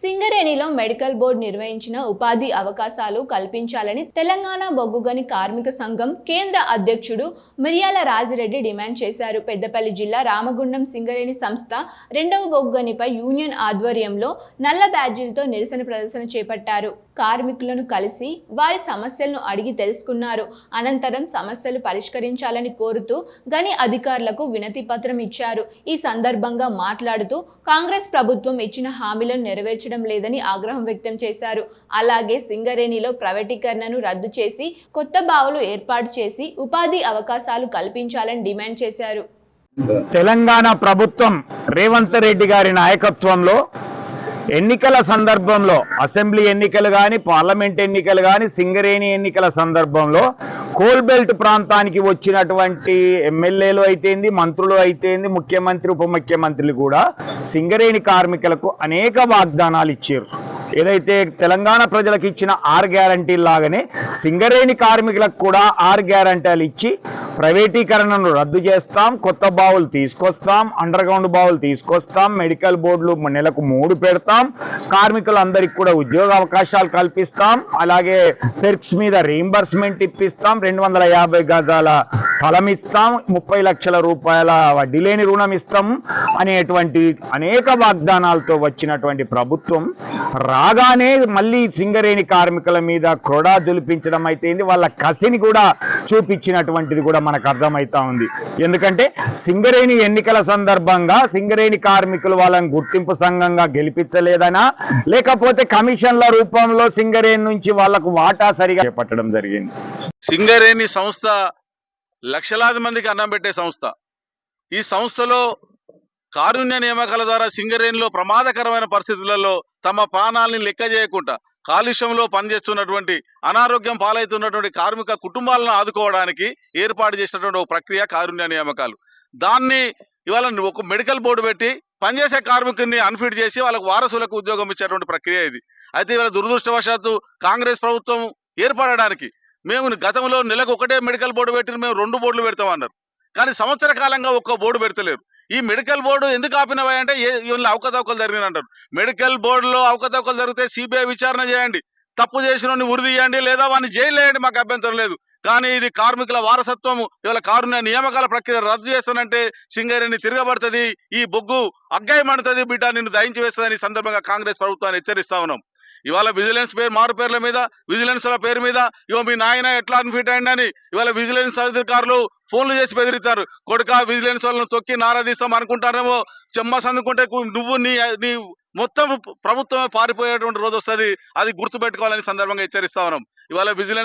సింగరేణిలో medical board నిర్వహించిన ఉపాధి అవకాశాలు కల్పించాలని తెలంగాణ బొగ్గుగని కార్మిక సంఘం కేంద్ర అధ్యక్షుడు మిర్యాల రాజిరెడ్డి డిమాండ్ చేశారు. పెద్దపల్లి జిల్లా రామగుండం సింగరేణి సంస్థ రెండవ బొగ్గుగనిపై యూనియన్ ఆధ్వర్యంలో నల్ల బ్యాడ్జీలతో నిరసన ప్రదర్శన చేపట్టారు. కార్మికులను కలిసి వారి సమస్యలను అడిగి తెలుసుకున్నారు. అనంతరం సమస్యలు పరిష్కరించాలని కోరుతూ గని అధికారులకు వినతి పత్రం ఇచ్చారు. ఈ సందర్భంగా మాట్లాడుతూ కాంగ్రెస్ ప్రభుత్వం ఇచ్చిన హామీలను నెరవేర్చడం లేదని ఆగ్రహం వ్యక్తం చేశారు. అలాగే సింగరేణిలో ప్రైవేటీకరణను రద్దు చేసి కొత్త బావులు ఏర్పాటు చేసి ఉపాధి అవకాశాలు కల్పించాలని డిమాండ్ చేశారు. తెలంగాణ ప్రభుత్వం రేవంత్ రెడ్డి గారి నాయకత్వంలో ఎన్నికల సందర్భంలో అసెంబ్లీ ఎన్నికలు కానీ పార్లమెంట్ ఎన్నికలు కానీ సింగరేణి ఎన్నికల సందర్భంలో కోల్బెల్ట్ ప్రాంతానికి వచ్చినటువంటి ఎమ్మెల్యేలు అయితేంది, మంత్రులు అయితేంది, ముఖ్యమంత్రి ఉప ముఖ్యమంత్రులు కూడా సింగరేణి కార్మికులకు అనేక వాగ్దానాలు ఇచ్చారు. ఏదైతే తెలంగాణ ప్రజలకు ఇచ్చిన 6 గ్యారంటీలు లాగానే సింగరేణి కార్మికులకు కూడా 6 గ్యారంటీలు ఇచ్చి ప్రైవేటీకరణను రద్దు చేస్తాం, కొత్త బావులు తీసుకొస్తాం, అండర్ గ్రౌండ్ బావులు తీసుకొస్తాం, మెడికల్ బోర్డులు నెలకు 3 పెడతాం, కార్మికులందరికీ కూడా ఉద్యోగ అవకాశాలు కల్పిస్తాం, అలాగే పెర్క్స్ మీద రీయింబర్స్మెంట్ ఇప్పిస్తాం, 250 గజాల స్థలం ఇస్తాం, 30 లక్షల రూపాయల వడ్డీ లేని రుణం ఇస్తాం అనేటువంటి అనేక వాగ్దానాలతో వచ్చినటువంటి ప్రభుత్వం రాగానే మళ్ళీ సింగరేణి కార్మికుల మీద క్రోడా జులిపించడం అయితేంది, వాళ్ళ కసిని కూడా చూపించినటువంటిది కూడా మనకు అర్థమవుతా ఉంది. ఎందుకంటే సింగరేణి ఎన్నికల సందర్భంగా సింగరేణి కార్మికులు వాళ్ళని గుర్తింపు సంఘంగా గెలిపించలేదనా, లేకపోతే కమిషన్ల రూపంలో సింగరేణి నుంచి వాళ్లకు వాటా సరిగా చేపట్టడం జరిగింది. సింగరేణి సంస్థ లక్షలాది మందికి అన్నం పెట్టే సంస్థ. ఈ సంస్థలో కారుణ్య నియామకాల ద్వారా సింగరేణిలో ప్రమాదకరమైన పరిస్థితులలో తమ ప్రాణాలని లెక్క చేయకుండా కాలుష్యంలో పనిచేస్తున్నటువంటి, అనారోగ్యం పాలవుతున్నటువంటి కార్మిక కుటుంబాలను ఆదుకోవడానికి ఏర్పాటు చేసినటువంటి ఒక ప్రక్రియ కారుణ్య నియామకాలు. దాన్ని ఇవాళ ఒక మెడికల్ బోర్డు పెట్టి పనిచేసే కార్మికుడిని అన్ఫిట్ చేసి వాళ్ళకు వారసులకు ఉద్యోగం ఇచ్చేటువంటి ప్రక్రియ ఇది. అయితే ఇవాళ దురదృష్టవశాత్తు కాంగ్రెస్ ప్రభుత్వం ఏర్పడడానికి మేము గతంలో నెలకు ఒకటే మెడికల్ బోర్డు పెట్టి మేము 2 బోర్డులు పెడతామన్నారు. కానీ సంవత్సర కాలంగా ఒక్క బోర్డు పెడతలేరు. ఈ మెడికల్ బోర్డు ఎందుకు ఆపినవా అంటే ఇవన్నీ అవకతవకలు జరిగినాయి అంటారు. మెడికల్ బోర్డులో అవకతవకలు జరిగితే సిబిఐ విచారణ చేయండి, తప్పు చేసిన ఉరి తీయండి, లేదా వాడిని జైలు వేయండి, మాకు అభ్యంతరం లేదు. కానీ ఇది కార్మికుల వారసత్వం. ఇవాళ కారుణ్య నియామకాల ప్రక్రియ రద్దు చేస్తానంటే సింగరేణి తిరగబడుతుంది, ఈ బొగ్గు అగ్గాయమంటుంది, బిడ్డ నిన్ను దయించి వేస్తుందని సందర్భంగా కాంగ్రెస్ ప్రభుత్వాన్ని హెచ్చరిస్తా ఉన్నాం. ఇవాళ విజిలెన్స్ మారు పేర్ల మీద, విజిలెన్స్ల పేరు మీద ఇవో మీ నాయన ఎట్లా అన్ఫిట్ అయిందని ఇవాళ విజిలెన్స్ అధికారులు ఫోన్లు చేసి బెదిరిస్తారు. కొడుక విజిలెన్స్ వాళ్ళని తొక్కి నారాధిస్తాం అనుకుంటారేమో, చెమ్మ సందుకుంటే నువ్వు నీ మొత్తం ప్రభుత్వమే పారిపోయేటువంటి రోజు వస్తుంది. అది గుర్తుపెట్టుకోవాలని సందర్భంగా హెచ్చరిస్తా ఉన్నాం. ఇవాళ విజిలెన్స్